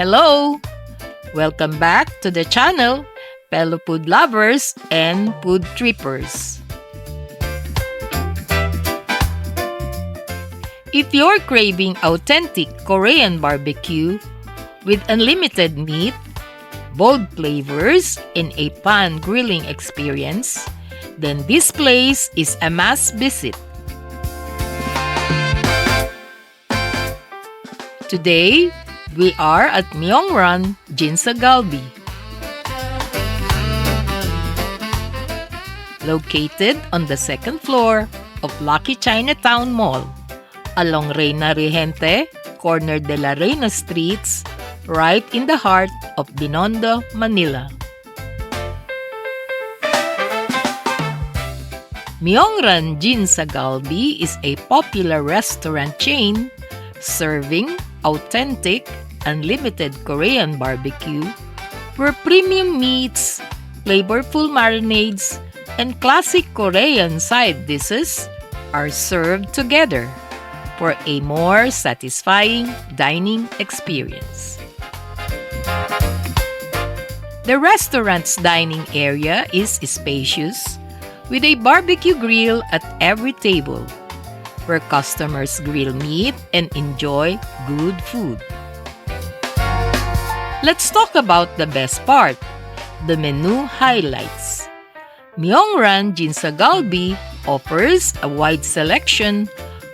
Hello! Welcome back to the channel, fellow food lovers and food trippers. If you're craving authentic Korean barbecue with unlimited meat, bold flavors, and a pan grilling experience, then this place is a must visit. Today, we are at Myeong Ryun Jinsa Galbi. Located on the second floor of Lucky Chinatown Mall, along Reina Regente, corner de la Reina Streets, right in the heart of Binondo, Manila. Myeong Ryun Jinsa Galbi is a popular restaurant chain serving authentic, unlimited Korean barbecue where premium meats, flavorful marinades, and classic Korean side dishes are served together for a more satisfying dining experience. The restaurant's dining area is spacious with a barbecue grill at every table, where customers grill meat and enjoy good food. Let's talk about the best part, the menu highlights. Myeong Ryun Jinsa Galbi offers a wide selection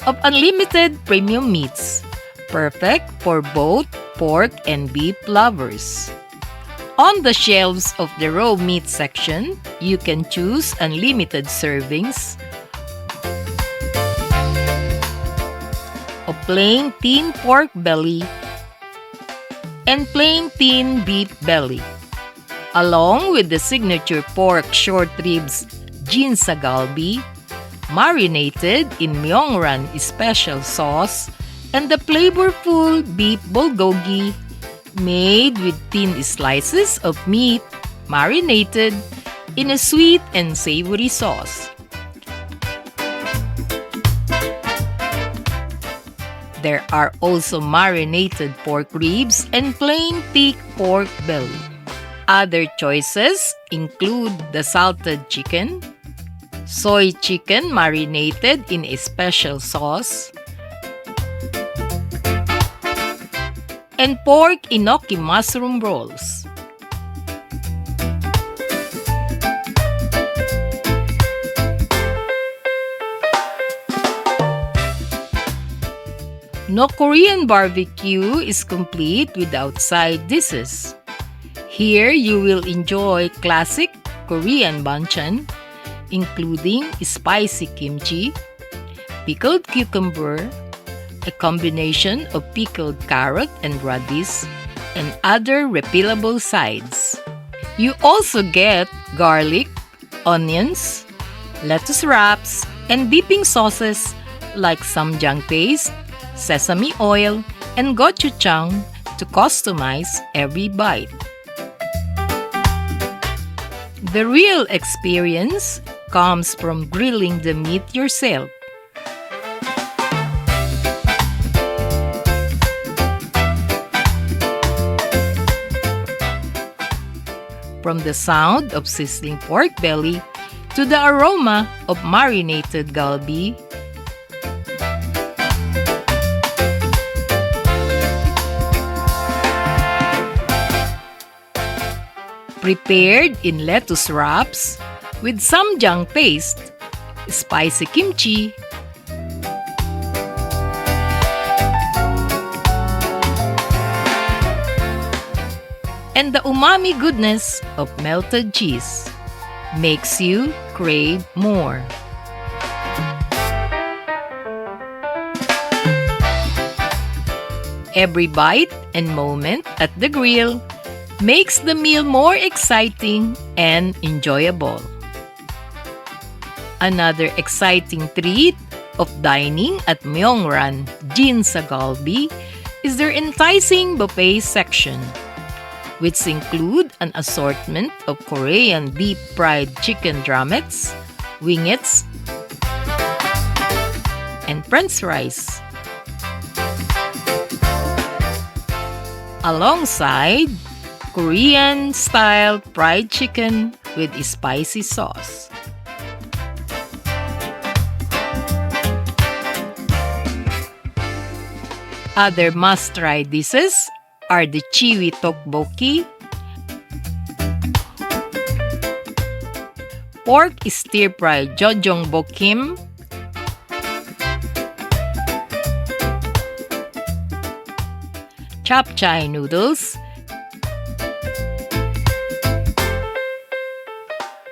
of unlimited premium meats, perfect for both pork and beef lovers. On the shelves of the raw meat section, you can choose unlimited servings of plain thin pork belly and plain thin beef belly, along with the signature pork short ribs Jinsa Galbi, marinated in Myeong Ryun special sauce, and the flavorful beef bulgogi, made with thin slices of meat marinated in a sweet and savory sauce. There are also marinated pork ribs and plain thick pork belly. Other choices include the salted chicken, soy chicken marinated in a special sauce, and pork enoki mushroom rolls. No Korean barbecue is complete without side dishes. Here you will enjoy classic Korean banchan, including spicy kimchi, pickled cucumber, a combination of pickled carrot and radish, and other refillable sides. You also get garlic, onions, lettuce wraps, and dipping sauces like ssamjang paste, sesame oil, and gochujang to customize every bite. The real experience comes from grilling the meat yourself. From the sound of sizzling pork belly to the aroma of marinated galbi, prepared in lettuce wraps with ssamjang paste, spicy kimchi, and the umami goodness of melted cheese makes you crave more. Every bite and moment at the grill makes the meal more exciting and enjoyable. Another exciting treat of dining at Myeong Ryun Jinsa Galbi is their enticing buffet section, which include an assortment of Korean deep fried chicken drumettes, wingettes, and french fries. alongside Korean-style fried chicken with spicy sauce. Other must-try dishes are the chewy tteokbokki, pork stir-fried jeyukbokkeum, japchae noodles,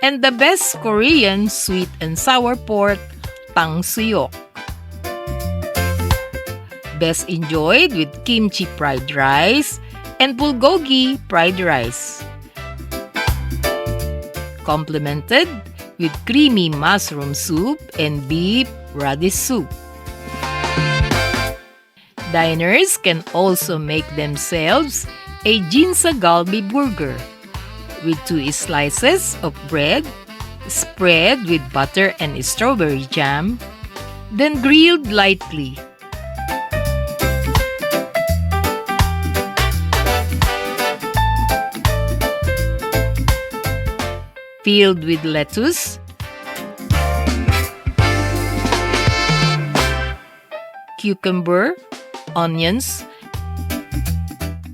and the best Korean sweet and sour pork, tangsuyuk. Best enjoyed with kimchi fried rice and bulgogi fried rice. Complemented with creamy mushroom soup and beef radish soup. Diners can also make themselves a Jinsa Galbi Burger with 2 slices of bread spread with butter and strawberry jam, then grilled lightly. Filled with lettuce, cucumber, onions,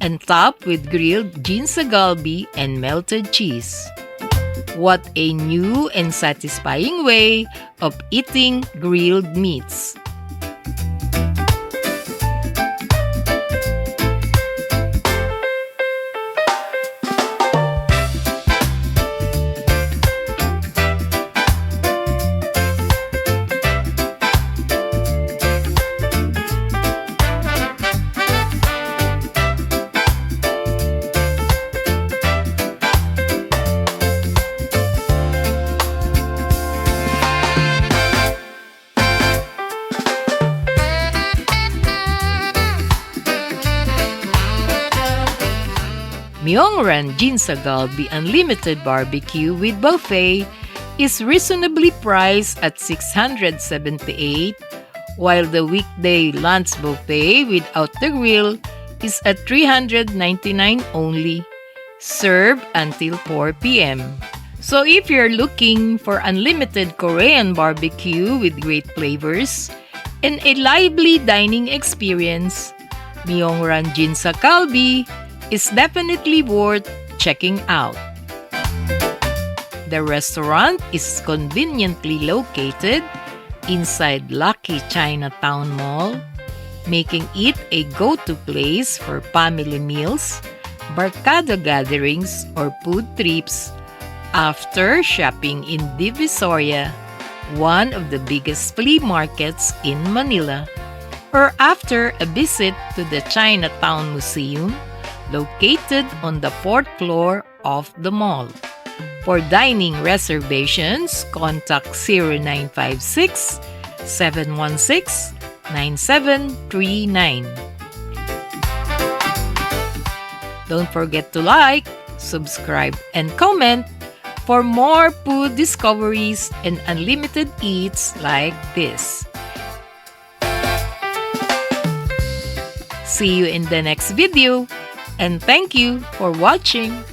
and topped with grilled Jinsa Galbi and melted cheese. What a new and satisfying way of eating grilled meats! Myeong Ryun Jinsa Galbi Unlimited Barbecue with Buffet is reasonably priced at 678, while the weekday lunch buffet without the grill is at 399 only, served until 4 p.m. So if you're looking for unlimited Korean barbecue with great flavors and a lively dining experience, Myeong Ryun Jinsa Galbi is definitely worth checking out. The restaurant is conveniently located inside Lucky Chinatown Mall, making it a go-to place for family meals, barkada gatherings, or food trips after shopping in Divisoria, one of the biggest flea markets in Manila, or after a visit to the Chinatown Museum, located on the 4th floor of the mall. For dining reservations, contact 0956 716 9739. Don't forget to like, subscribe, and comment for more food discoveries and unlimited eats like this. See you in the next video, and thank you for watching.